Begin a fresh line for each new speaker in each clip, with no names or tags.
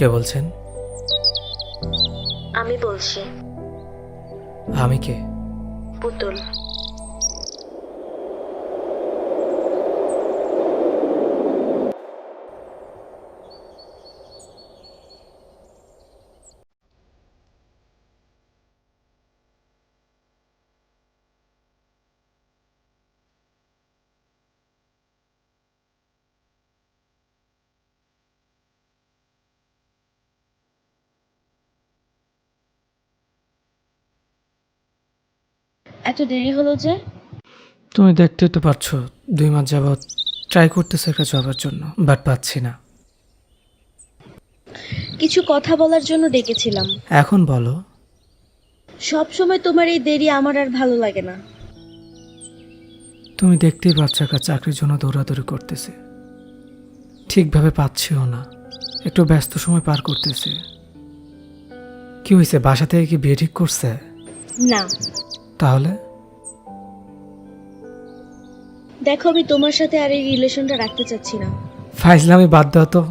কে বলছেন?
আমি বলছি।
আমি কে?
পুতুল। এত দেরি হলো যে?
তুমি দেখতেই তো পারছো 2 মাস যাবৎ ট্রাই করতেছো একটা জবের জন্য, বাট পাচ্ছি না।
কিছু কথা বলার জন্য ডেকেছিলাম।
এখন বলো।
সব সময় তোমার এই দেরি আমার আর ভালো লাগে না।
তুমি দেখতেই পাচ্ছ একটা চাকরির জন্য দৌড়াদৌড়ি করতেছে, ঠিকভাবে পাচ্ছিও না, একটু ব্যস্ত সময় পার করতেছে। কি হয়েছে, বাসা থেকে কি বিয়ে ঠিক করছে?
না,
তাহলে
দেখো আমি তোমার সাথে আর এই রিলেশনটা রাখতে চাচ্ছি না।
ফাইজলামি বাদ দাও তো।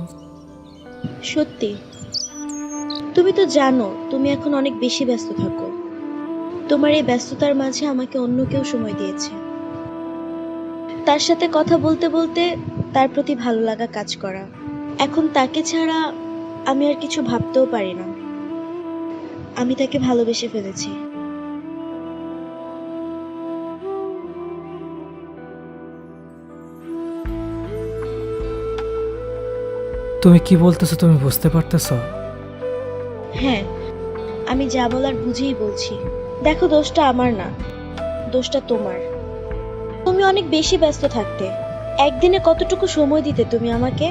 সত্যি। তুমি তো জানো তুমি এখন অনেক বেশি ব্যস্ত থাকো। তোমার এই ব্যস্ততার মাঝে আমাকে অন্য কেউ সময় দিয়েছে। তার সাথে কথা বলতে বলতে তার প্রতি ভালো লাগা কাজ করা। এখন তাকে ছাড়া আমি আর কিছু ভাবতেও পারি না। আমি তাকে ভালোবেসে ফেলেছি।
তুমি কি বলতেছো তুমি বুঝতে পারতেছো?
হ্যাঁ, আমি যা বলার বুঝেই বলছি। দেখো দোষটা আমার না, দোষটা তোমার। তুমি অনেক বেশি ব্যস্ত থাকতে। একদিনে কতটুকু সময় দিতে তুমি আমাকে?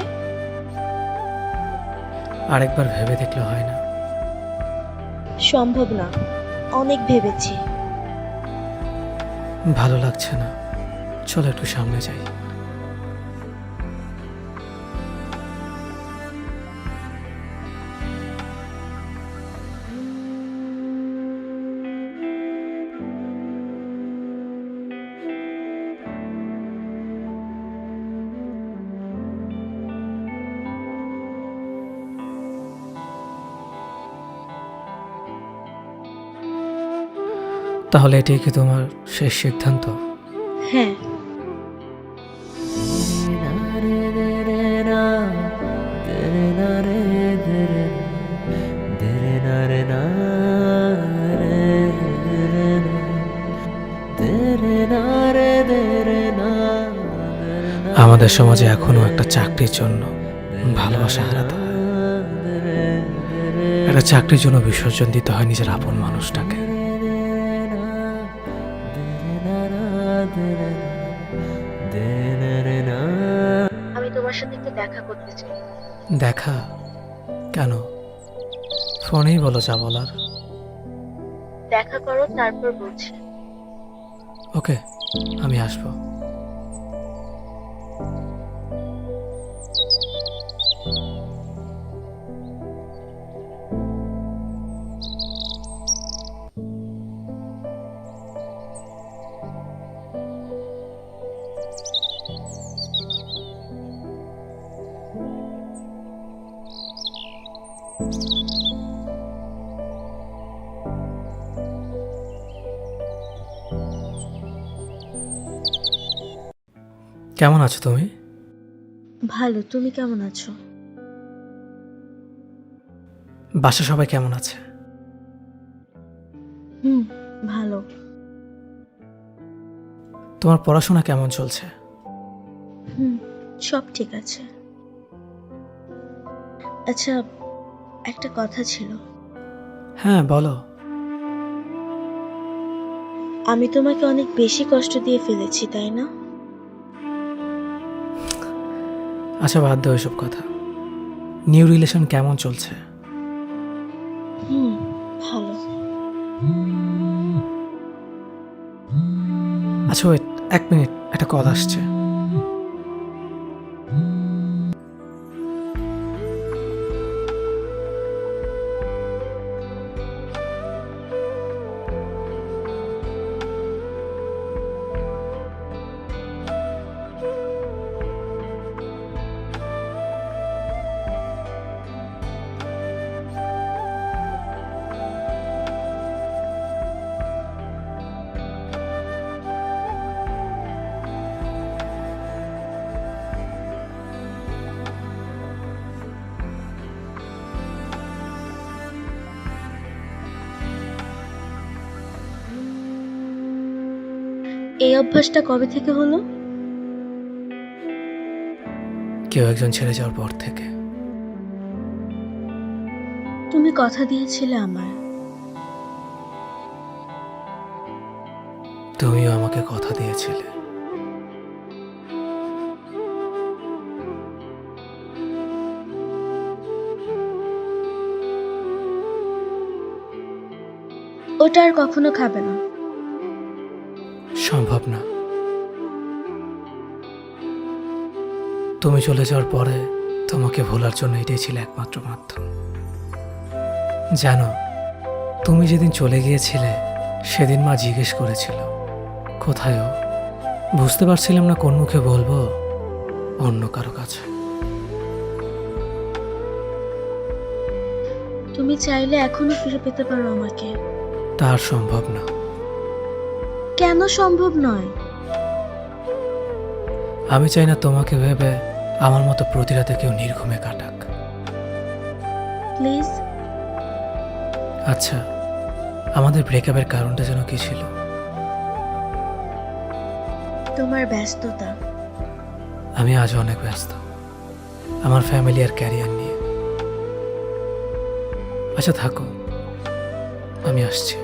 আরেকবার ভেবে দেখলে হয় না?
সম্ভব না। অনেক ভেবেছি।
ভালো লাগছে না, চলো একটু সামনে যাই। তাহলে এটাই কি তোমার শেষ সিদ্ধান্ত?
হ্যাঁ।
আমাদের সমাজে এখনো একটা চাকরির জন্য ভালোবাসা হারাতে হয়, একটা চাকরির জন্য বিসর্জন দিতে হয় নিজের আপন মানুষটাকে।
আমি তোমার সাথে একটু দেখা করতে চাই।
দেখা? কেন? ফোনেই বলো যা বলার।
দেখা করো, তারপর বলছি।
ওকে, আমি আসবো। কেমন আছো তুমি?
ভালো, তুমি কেমন আছো?
বাসা সবাই কেমন আছে?
ভালো।
তোমার পড়াশোনা কেমন চলছে?
সব ঠিক আছে। আচ্ছা, একটা কথা ছিল।
হ্যাঁ বলো।
আমি তোমাকে অনেক বেশি কষ্ট দিয়ে ফেলেছি, তাই না?
আচ্ছা বাদ দাও এসব কথা। নিউ রিলেশন কেমন চলছে?
ভালো।
আচ্ছা ওয়েট, 1 মিনিট, একটা কল আসছে।
এই অভ্যাসটা কবে থেকে হলো?
কেউ একজন ছেড়ে যাওয়ার পর থেকে।
তুমি কথা দিয়েছিলে আমার।
তুমিও আমাকে কথা দিয়েছিলে।
ওটা আর কখনো খাবে না।
সম্ভব না। তুমি চলে যাওয়ার পরে তোমাকে ভোলার জন্য এটাই ছিল একমাত্র মাধ্যম। জানো, তুমি যেদিন চলে গিয়েছিলে সেদিন মা জিজ্ঞেস করেছিল কোথায় ও। বুঝতে পারছিলাম না কোন মুখে বলবো অন্য কারো কাছে।
তুমি চাইলে এখনো ফিরে পেতে পারো আমাকে।
তার সম্ভব না।
কেন সম্ভব নয়?
আমি চাই না তোমাকে ভেবে আমার মতো প্রতি রাতে কেউ নির্ঘুমে কাটাক।
প্লিজ।
আচ্ছা, আমাদের ব্রেকআপের কারণটা যেন কি ছিল?
তোমার ব্যস্ততা।
আমি আজও অনেক ব্যস্ত আমার ফ্যামিলি আর ক্যারিয়ার নিয়ে। আচ্ছা থাকো, আমি আসছি।